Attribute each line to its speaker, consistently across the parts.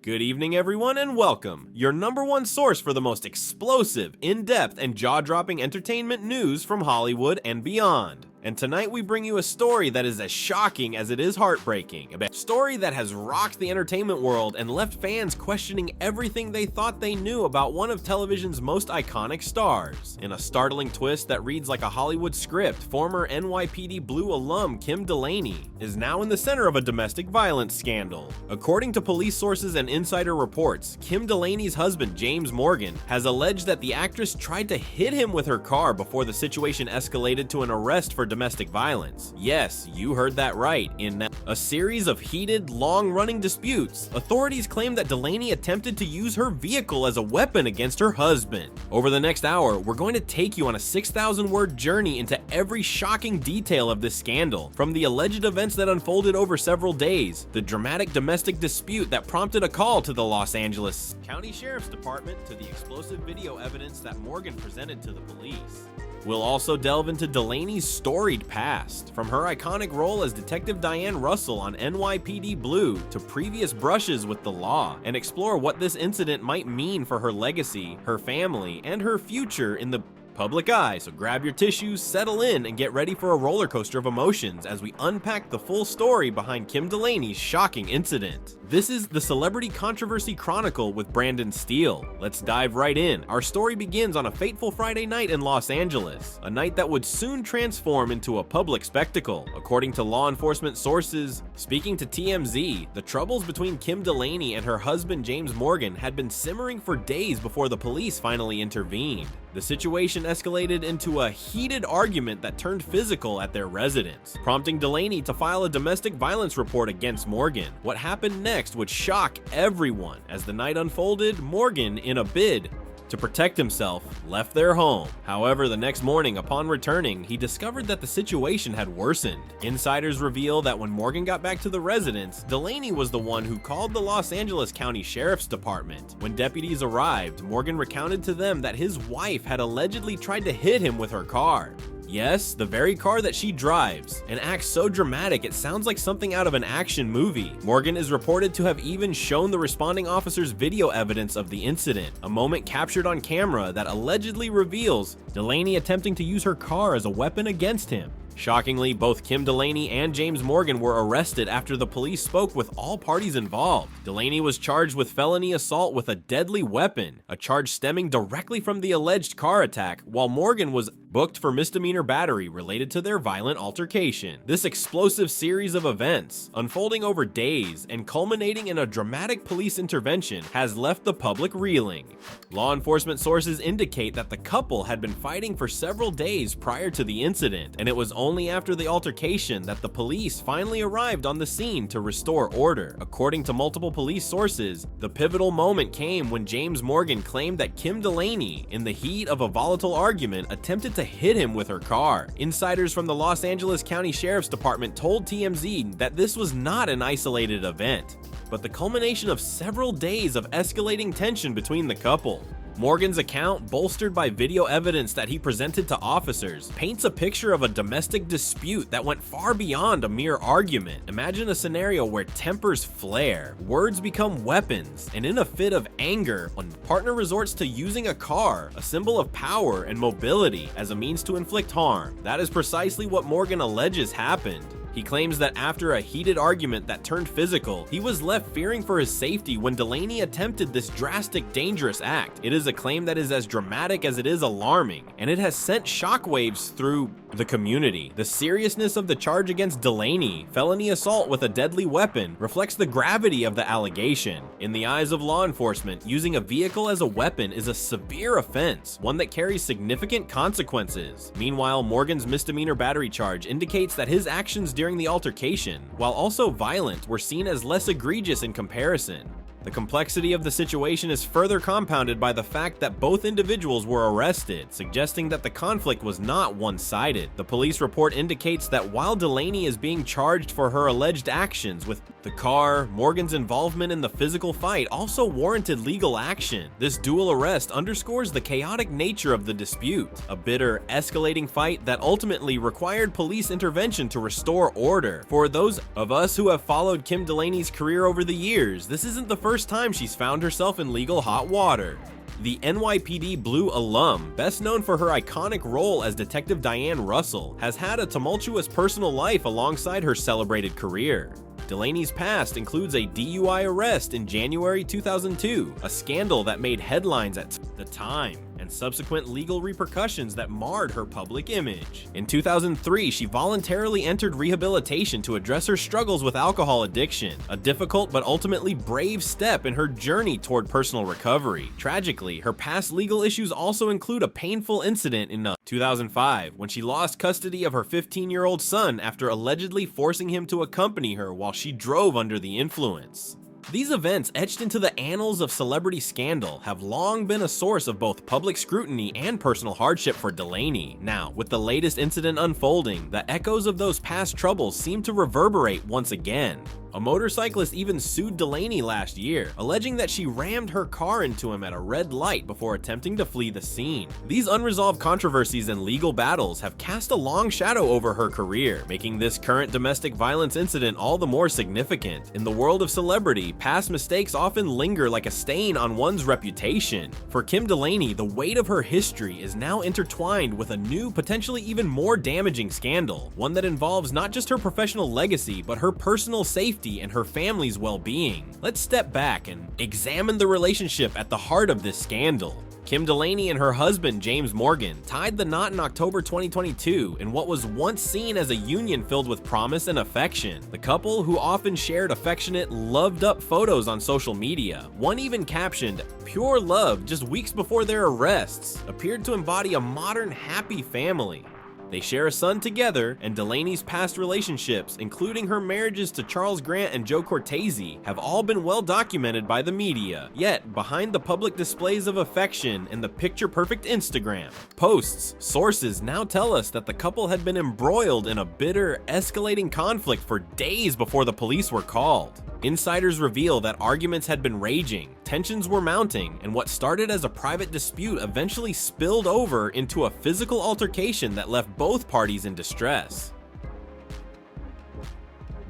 Speaker 1: Good evening, everyone, and welcome, your #1 source for the most explosive, in-depth, and jaw-dropping entertainment news from Hollywood and beyond. And tonight we bring you a story that is as shocking as it is heartbreaking. A story that has rocked the entertainment world and left fans questioning everything they thought they knew about one of television's most iconic stars. In a startling twist that reads like a Hollywood script, former NYPD Blue alum Kim Delaney is now in the center of a domestic violence scandal. According to police sources and insider reports, Kim Delaney's husband, James Morgan, has alleged that the actress tried to hit him with her car before the situation escalated to an arrest for domestic violence. Yes, you heard that right. In a series of heated, long-running disputes, authorities claim that Delaney attempted to use her vehicle as a weapon against her husband. Over the next hour, we're going to take you on a 6,000-word journey into every shocking detail of this scandal, from the alleged events that unfolded over several days, the dramatic domestic dispute that prompted a call to the Los Angeles County Sheriff's Department, to the explosive video evidence that Morgan presented to the police. We'll also delve into Delaney's storied past, from her iconic role as Detective Diane Russell on NYPD Blue to previous brushes with the law, and explore what this incident might mean for her legacy, her family, and her future in the public eye. So grab your tissues, settle in, and get ready for a roller coaster of emotions as we unpack the full story behind Kim Delaney's shocking incident. This is the Celebrity Controversy Chronicle with Brandon Steele. Let's dive right in. Our story begins on a fateful Friday night in Los Angeles, a night that would soon transform into a public spectacle. According to law enforcement sources speaking to TMZ, the troubles between Kim Delaney and her husband James Morgan had been simmering for days before the police finally intervened. The situation escalated into a heated argument that turned physical at their residence, prompting Delaney to file a domestic violence report against Morgan. What happened next would shock everyone. As the night unfolded, Morgan, in a bid to protect himself, left their home. However, the next morning, upon returning, he discovered that the situation had worsened. Insiders reveal that when Morgan got back to the residence, Delaney was the one who called the Los Angeles County Sheriff's Department. When deputies arrived, Morgan recounted to them that his wife had allegedly tried to hit him with her car. Yes, the very car that she drives, and acts so dramatic it sounds like something out of an action movie. Morgan is reported to have even shown the responding officers video evidence of the incident, a moment captured on camera that allegedly reveals Delaney attempting to use her car as a weapon against him. Shockingly, both Kim Delaney and James Morgan were arrested after the police spoke with all parties involved. Delaney was charged with felony assault with a deadly weapon, a charge stemming directly from the alleged car attack, while Morgan was booked for misdemeanor battery related to their violent altercation. This explosive series of events, unfolding over days and culminating in a dramatic police intervention, has left the public reeling. Law enforcement sources indicate that the couple had been fighting for several days prior to the incident, and it was only after the altercation that the police finally arrived on the scene to restore order. According to multiple police sources, the pivotal moment came when James Morgan claimed that Kim Delaney, in the heat of a volatile argument, attempted to hit him with her car. Insiders from the Los Angeles County Sheriff's Department told TMZ that this was not an isolated event, but the culmination of several days of escalating tension between the couple. Morgan's account, bolstered by video evidence that he presented to officers, paints a picture of a domestic dispute that went far beyond a mere argument. Imagine a scenario where tempers flare, words become weapons, and in a fit of anger, one partner resorts to using a car, a symbol of power and mobility, as a means to inflict harm. That is precisely what Morgan alleges happened. He claims that after a heated argument that turned physical, he was left fearing for his safety when Delaney attempted this drastic, dangerous act. It is a claim that is as dramatic as it is alarming, and it has sent shockwaves through the community. The seriousness of the charge against Delaney, felony assault with a deadly weapon, reflects the gravity of the allegation. In the eyes of law enforcement, using a vehicle as a weapon is a severe offense, one that carries significant consequences. Meanwhile, Morgan's misdemeanor battery charge indicates that his actions during the altercation, while also violent, were seen as less egregious in comparison. The complexity of the situation is further compounded by the fact that both individuals were arrested, suggesting that the conflict was not one-sided. The police report indicates that while Delaney is being charged for her alleged actions with the car, Morgan's involvement in the physical fight also warranted legal action. This dual arrest underscores the chaotic nature of the dispute, a bitter, escalating fight that ultimately required police intervention to restore order. For those of us who have followed Kim Delaney's career over the years, this isn't the first first time she's found herself in legal hot water. The NYPD Blue alum, best known for her iconic role as Detective Diane Russell, has had a tumultuous personal life alongside her celebrated career. Delaney's past includes a DUI arrest in January 2002, a scandal that made headlines at the time, and subsequent legal repercussions that marred her public image. In 2003, she voluntarily entered rehabilitation to address her struggles with alcohol addiction, a difficult but ultimately brave step in her journey toward personal recovery. Tragically, her past legal issues also include a painful incident in 2005 when she lost custody of her 15-year-old son after allegedly forcing him to accompany her while she drove under the influence. These events, etched into the annals of celebrity scandal, have long been a source of both public scrutiny and personal hardship for Delaney. Now, with the latest incident unfolding, the echoes of those past troubles seem to reverberate once again. A motorcyclist even sued Delaney last year, alleging that she rammed her car into him at a red light before attempting to flee the scene. These unresolved controversies and legal battles have cast a long shadow over her career, making this current domestic violence incident all the more significant. In the world of celebrity, past mistakes often linger like a stain on one's reputation. For Kim Delaney, the weight of her history is now intertwined with a new, potentially even more damaging scandal, one that involves not just her professional legacy, but her personal safety and her family's well-being. Let's step back and examine the relationship at the heart of this scandal. Kim Delaney and her husband, James Morgan, tied the knot in October 2022 in what was once seen as a union filled with promise and affection. The couple, who often shared affectionate, loved-up photos on social media, one even captioned, "Pure love," just weeks before their arrests, appeared to embody a modern, happy family. They share a son together, and Delaney's past relationships, including her marriages to Charles Grant and Joe Cortese, have all been well documented by the media. Yet, behind the public displays of affection and the picture-perfect Instagram posts, sources now tell us that the couple had been embroiled in a bitter, escalating conflict for days before the police were called. Insiders reveal that arguments had been raging, tensions were mounting, and what started as a private dispute eventually spilled over into a physical altercation that left both parties in distress.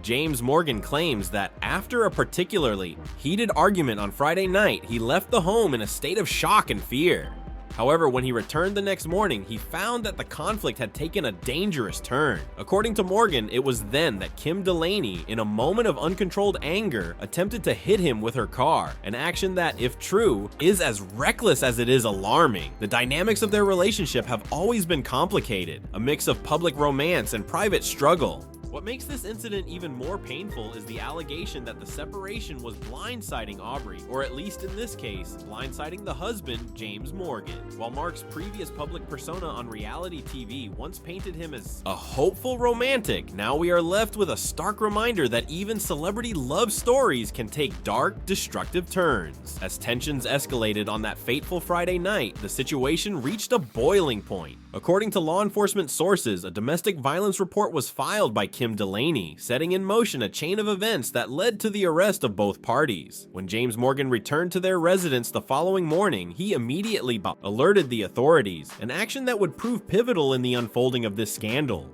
Speaker 1: James Morgan claims that after a particularly heated argument on Friday night, he left the home in a state of shock and fear. However, when he returned the next morning, he found that the conflict had taken a dangerous turn. According to Morgan, it was then that Kim Delaney, in a moment of uncontrolled anger, attempted to hit him with her car, an action that, if true, is as reckless as it is alarming. The dynamics of their relationship have always been complicated, a mix of public romance and private struggle. What makes this incident even more painful is the allegation that the separation was blindsiding Aubrey, or at least in this case, blindsiding the husband, James Morgan. While Mark's previous public persona on reality TV once painted him as a hopeful romantic, now we are left with a stark reminder that even celebrity love stories can take dark, destructive turns. As tensions escalated on that fateful Friday night, the situation reached a boiling point. According to law enforcement sources, a domestic violence report was filed by Kim Delaney, setting in motion a chain of events that led to the arrest of both parties. When James Morgan returned to their residence the following morning, he immediately alerted the authorities, an action that would prove pivotal in the unfolding of this scandal.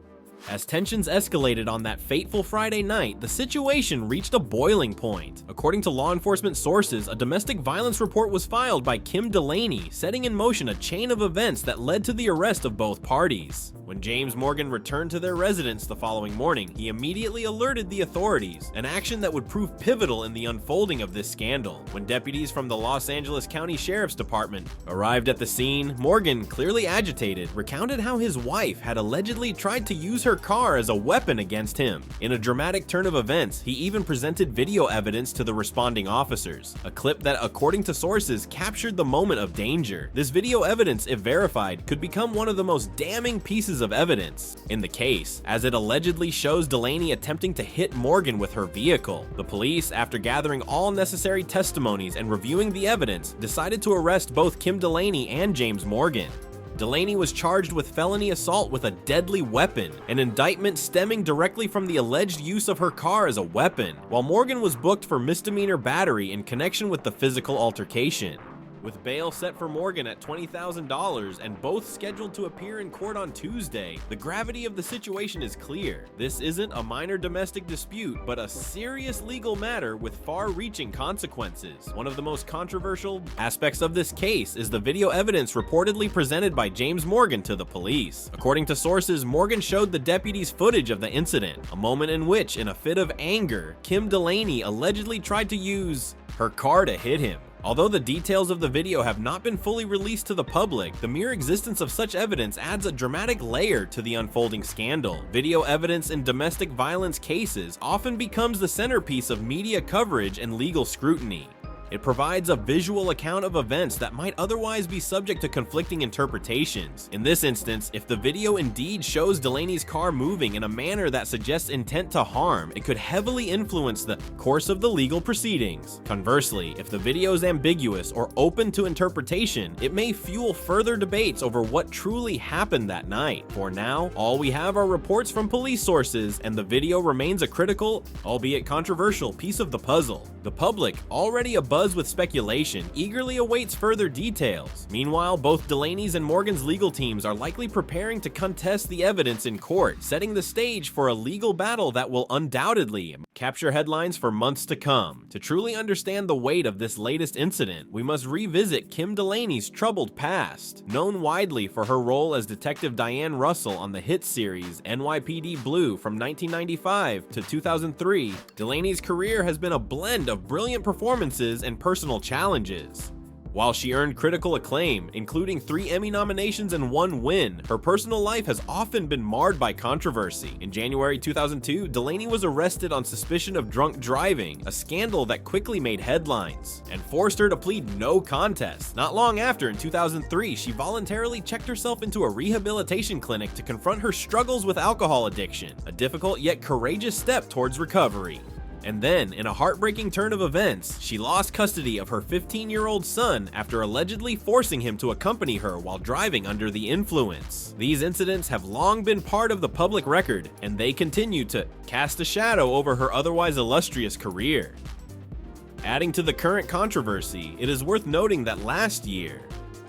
Speaker 1: As tensions escalated on that fateful Friday night, the situation reached a boiling point. According to law enforcement sources, a domestic violence report was filed by Kim Delaney, setting in motion a chain of events that led to the arrest of both parties. When James Morgan returned to their residence the following morning, he immediately alerted the authorities, an action that would prove pivotal in the unfolding of this scandal. When deputies from the Los Angeles County Sheriff's Department arrived at the scene, Morgan, clearly agitated, recounted how his wife had allegedly tried to use her car as a weapon against him. In a dramatic turn of events, he even presented video evidence to the responding officers, a clip that, according to sources, captured the moment of danger. This video evidence, if verified, could become one of the most damning pieces of evidence in the case, as it allegedly shows Delaney attempting to hit Morgan with her vehicle. The police, after gathering all necessary testimonies and reviewing the evidence, decided to arrest both Kim Delaney and James Morgan. Delaney was charged with felony assault with a deadly weapon, an indictment stemming directly from the alleged use of her car as a weapon, while Morgan was booked for misdemeanor battery in connection with the physical altercation. With bail set for Morgan at $20,000 and both scheduled to appear in court on Tuesday, the gravity of the situation is clear. This isn't a minor domestic dispute, but a serious legal matter with far-reaching consequences. One of the most controversial aspects of this case is the video evidence reportedly presented by James Morgan to the police. According to sources, Morgan showed the deputies footage of the incident, a moment in which, in a fit of anger, Kim Delaney allegedly tried to use her car to hit him. Although the details of the video have not been fully released to the public, the mere existence of such evidence adds a dramatic layer to the unfolding scandal. Video evidence in domestic violence cases often becomes the centerpiece of media coverage and legal scrutiny. It provides a visual account of events that might otherwise be subject to conflicting interpretations. In this instance, if the video indeed shows Delaney's car moving in a manner that suggests intent to harm, it could heavily influence the course of the legal proceedings. Conversely, if the video is ambiguous or open to interpretation, it may fuel further debates over what truly happened that night. For now, all we have are reports from police sources, and the video remains a critical, albeit controversial, piece of the puzzle. The public, already abuzz with speculation, eagerly awaits further details. Meanwhile, both Delaney's and Morgan's legal teams are likely preparing to contest the evidence in court, setting the stage for a legal battle that will undoubtedly capture headlines for months to come. To truly understand the weight of this latest incident, we must revisit Kim Delaney's troubled past. Known widely for her role as Detective Diane Russell on the hit series NYPD Blue from 1995 to 2003, Delaney's career has been a blend of brilliant performances and personal challenges. While she earned critical acclaim, including 3 Emmy nominations and 1 win, her personal life has often been marred by controversy. In January 2002, Delaney was arrested on suspicion of drunk driving, a scandal that quickly made headlines and forced her to plead no contest. Not long after, in 2003, she voluntarily checked herself into a rehabilitation clinic to confront her struggles with alcohol addiction, a difficult yet courageous step towards recovery. And then, in a heartbreaking turn of events, she lost custody of her 15-year-old son after allegedly forcing him to accompany her while driving under the influence. These incidents have long been part of the public record, and they continue to cast a shadow over her otherwise illustrious career. Adding to the current controversy, it is worth noting that last year,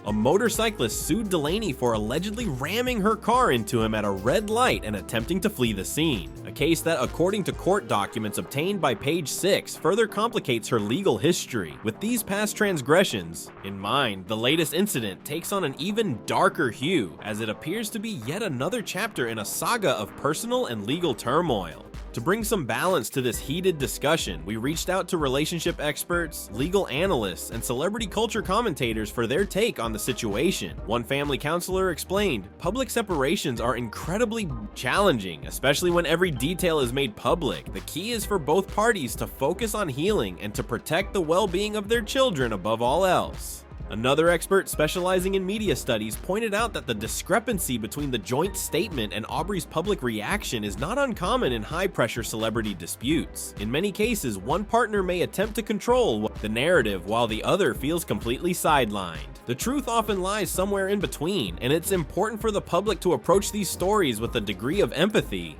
Speaker 1: a motorcyclist sued Delaney for allegedly ramming her car into him at a red light and attempting to flee the scene, a case that, according to court documents obtained by Page 6, further complicates her legal history. With these past transgressions in mind, the latest incident takes on an even darker hue, as it appears to be yet another chapter in a saga of personal and legal turmoil. To bring some balance to this heated discussion, we reached out to relationship experts, legal analysts, and celebrity culture commentators for their take on the situation. One family counselor explained, "Public separations are incredibly challenging, especially when every detail is made public. The key is for both parties to focus on healing and to protect the well-being of their children above all else." Another expert specializing in media studies pointed out that the discrepancy between the joint statement and Aubrey's public reaction is not uncommon in high-pressure celebrity disputes. In many cases, one partner may attempt to control the narrative while the other feels completely sidelined. The truth often lies somewhere in between, and it's important for the public to approach these stories with a degree of empathy.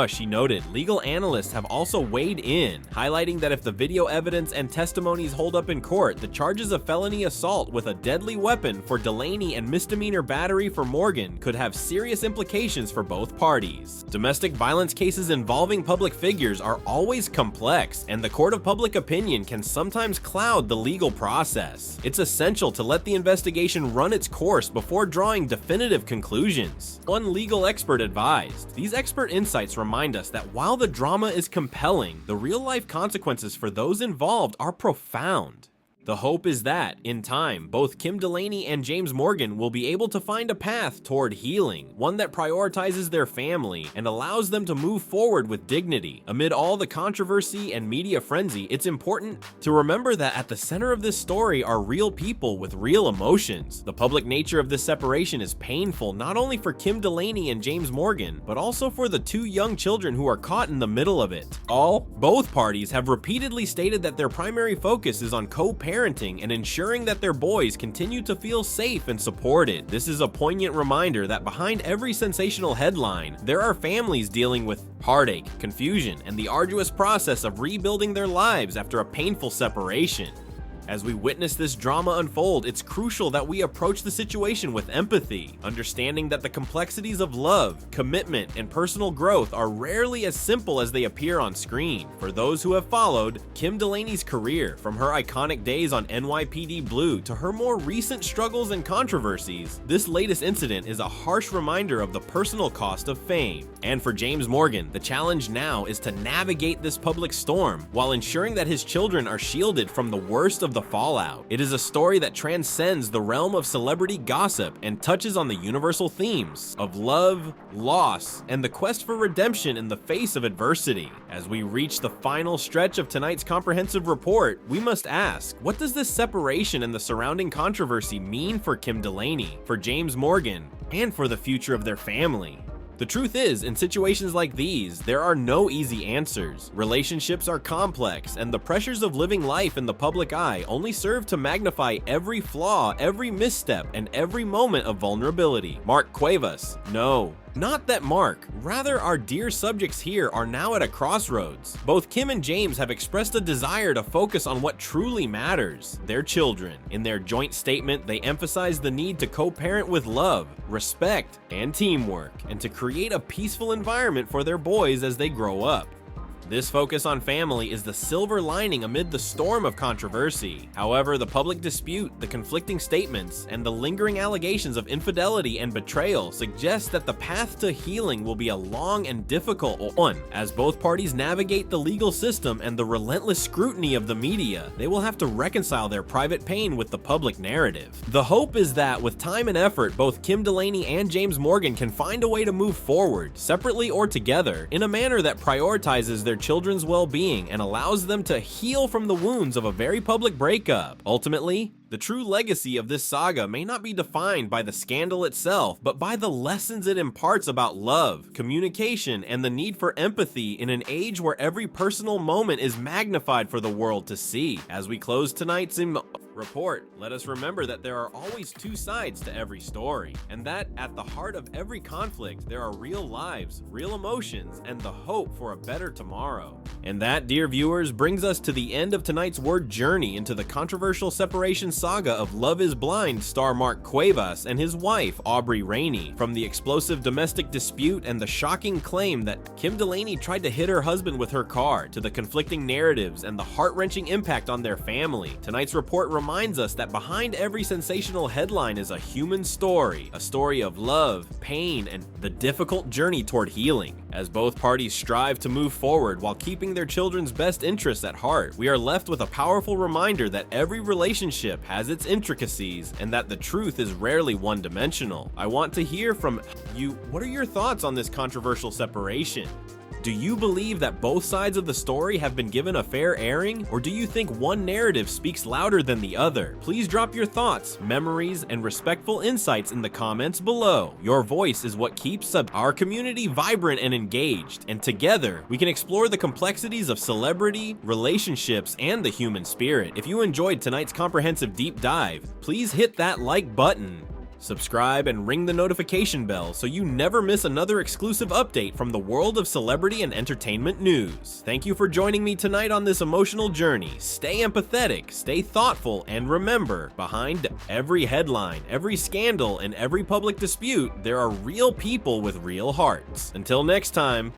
Speaker 1: She noted, legal analysts have also weighed in, highlighting that if the video evidence and testimonies hold up in court, the charges of felony assault with a deadly weapon for Delaney and misdemeanor battery for Morgan could have serious implications for both parties. Domestic violence cases involving public figures are always complex, and the court of public opinion can sometimes cloud the legal process. It's essential to let the investigation run its course before drawing definitive conclusions. One legal expert advised, "These expert insights remind us that while the drama is compelling, the real-life consequences for those involved are profound." The hope is that, in time, both Kim Delaney and James Morgan will be able to find a path toward healing, one that prioritizes their family and allows them to move forward with dignity. Amid all the controversy and media frenzy, it's important to remember that at the center of this story are real people with real emotions. The public nature of this separation is painful not only for Kim Delaney and James Morgan, but also for the 2 young children who are caught in the middle of it. Both parties have repeatedly stated that their primary focus is on co-parenting and ensuring that their boys continue to feel safe and supported. This is a poignant reminder that behind every sensational headline, there are families dealing with heartache, confusion, and the arduous process of rebuilding their lives after a painful separation. As we witness this drama unfold, it's crucial that we approach the situation with empathy, understanding that the complexities of love, commitment, and personal growth are rarely as simple as they appear on screen. For those who have followed Kim Delaney's career, from her iconic days on NYPD Blue to her more recent struggles and controversies, this latest incident is a harsh reminder of the personal cost of fame. And for James Morgan, the challenge now is to navigate this public storm while ensuring that his children are shielded from the worst of the fallout. It is a story that transcends the realm of celebrity gossip and touches on the universal themes of love, loss, and the quest for redemption in the face of adversity. As we reach the final stretch of tonight's comprehensive report, we must ask, what does this separation and the surrounding controversy mean for Kim Delaney, for James Morgan, and for the future of their family? The truth is, in situations like these, there are no easy answers. Relationships are complex, and the pressures of living life in the public eye only serve to magnify every flaw, every misstep, and every moment of vulnerability. Mark Cuevas. No. Not that Mark, rather our dear subjects here are now at a crossroads. Both Kim and James have expressed a desire to focus on what truly matters, their children. In their joint statement, they emphasize the need to co-parent with love, respect, and teamwork, and to create a peaceful environment for their boys as they grow up. This focus on family is the silver lining amid the storm of controversy. However, the public dispute, the conflicting statements, and the lingering allegations of infidelity and betrayal suggest that the path to healing will be a long and difficult one. As both parties navigate the legal system and the relentless scrutiny of the media, they will have to reconcile their private pain with the public narrative. The hope is that with time and effort, both Kim Delaney and James Morgan can find a way to move forward, separately or together, in a manner that prioritizes their children's well-being and allows them to heal from the wounds of a very public breakup. Ultimately, the true legacy of this saga may not be defined by the scandal itself, but by the lessons it imparts about love, communication, and the need for empathy in an age where every personal moment is magnified for the world to see. As we close tonight's report, let us remember that there are always two sides to every story, and that at the heart of every conflict there are real lives, real emotions, and the hope for a better tomorrow. And that, dear viewers, brings us to the end of tonight's word journey into the controversial separation saga of Love is Blind star Mark Cuevas and his wife Aubrey Rainey. From the explosive domestic dispute and the shocking claim that Kim Delaney tried to hit her husband with her car, to the conflicting narratives and the heart-wrenching impact on their family, tonight's report reminds us that behind every sensational headline is a human story, a story of love, pain, and the difficult journey toward healing. As both parties strive to move forward while keeping their children's best interests at heart, we are left with a powerful reminder that every relationship has its intricacies and that the truth is rarely one-dimensional. I want to hear from you. What are your thoughts on this controversial separation? Do you believe that both sides of the story have been given a fair airing, or do you think one narrative speaks louder than the other? Please drop your thoughts, memories, and respectful insights in the comments below. Your voice is what keeps our community vibrant and engaged, and together we can explore the complexities of celebrity, relationships, and the human spirit. If you enjoyed tonight's comprehensive deep dive, please hit that like button, subscribe, and ring the notification bell so you never miss another exclusive update from the world of celebrity and entertainment news. Thank you for joining me tonight on this emotional journey. Stay empathetic, stay thoughtful, and remember, behind every headline, every scandal, and every public dispute, there are real people with real hearts. Until next time,